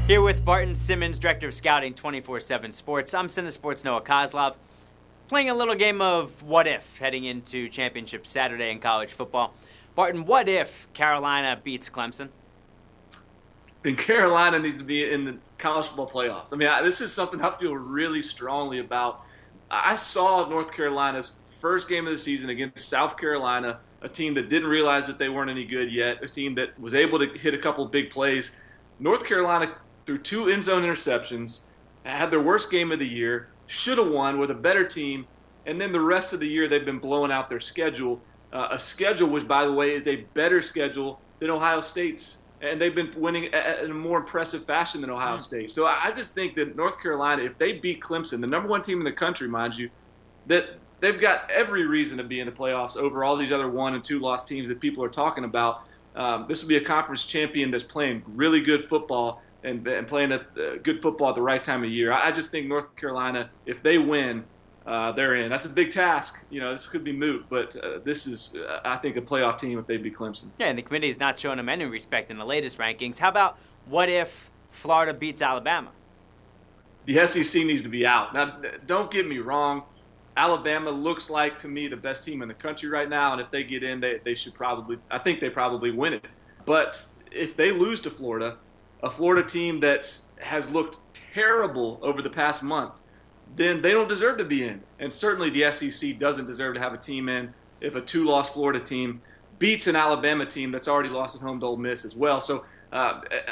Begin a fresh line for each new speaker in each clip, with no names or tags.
Here with Barton, Simmons, Director of Scouting, 247 Sports. I'm CineSports Noah Coslov. Playing a little game of what if heading into championship Saturday in college football. Barton, what if Carolina beats Clemson?
Then Carolina needs to be in the college football playoffs. I mean, this is something I feel really strongly about. I saw North Carolina's first game of the season against South Carolina, a team that didn't realize that they weren't any good yet, a team that was able to hit a couple big plays. North Carolina threw 2 end zone interceptions, had their worst game of the year, should have won with a better team, and then the rest of the year they've been blowing out their schedule. A schedule which, by the way, is a better schedule than Ohio State's. And they've been winning in a more impressive fashion than Ohio State. So I just think that North Carolina, if they beat Clemson, the number 1 team in the country, mind you, that they've got every reason to be in the playoffs over all these other 1- and 2-loss teams that people are talking about. This will be a conference champion that's playing really good football and playing good football at the right time of year. I just think North Carolina, if they win, they're in. That's a big task. You know, this could be moot, but this is, I think, a playoff team if they beat Clemson.
Yeah, and the committee is not showing them any respect in the latest rankings. How about what if Florida beats Alabama?
The SEC needs to be out. Now, don't get me wrong. Alabama looks like, to me, the best team in the country right now, and if they get in, they should probably – I think they probably win it. But if they lose to Florida, a Florida team that has looked terrible over the past month, then they don't deserve to be in. And certainly the SEC doesn't deserve to have a team in if a 2-loss Florida team beats an Alabama team that's already lost at home to Ole Miss as well. So,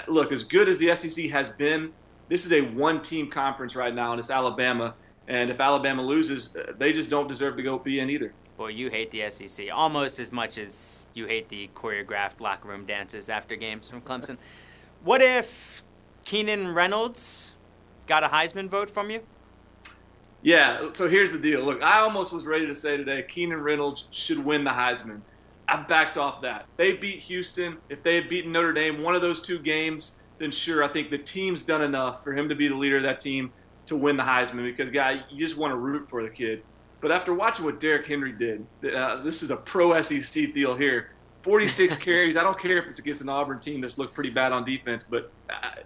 look, as good as the SEC has been, this is a 1-team conference right now, and it's Alabama. And if Alabama loses, they just don't deserve to go be in either.
Boy, you hate the SEC almost as much as you hate the choreographed locker room dances after games from Clemson. What if Keenan Reynolds got a Heisman vote from you?
Yeah, so here's the deal. Look, I almost was ready to say today Keenan Reynolds should win the Heisman. I backed off that. They beat Houston. If they had beaten Notre Dame one of those 2 games, then sure, I think the team's done enough for him to be the leader of that team to win the Heisman because, guy, you just want to root for the kid. But after watching what Derrick Henry did, this is a pro SEC deal here. 46 carries. I don't care if it's against an Auburn team that's looked pretty bad on defense, but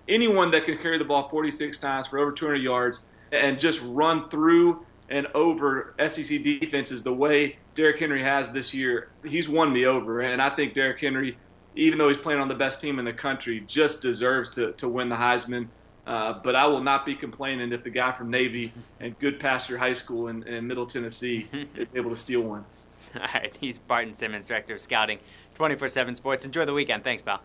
anyone that can carry the ball 46 times for over 200 yards and just run through and over SEC defenses the way Derrick Henry has this year, he's won me over. And I think Derrick Henry, even though he's playing on the best team in the country, just deserves to win the Heisman. But I will not be complaining if the guy from Navy and Goodpasture High School in Middle Tennessee is able to steal one.
All right, he's Barton Simmons, Director of Scouting, 247 Sports. Enjoy the weekend. Thanks, pal.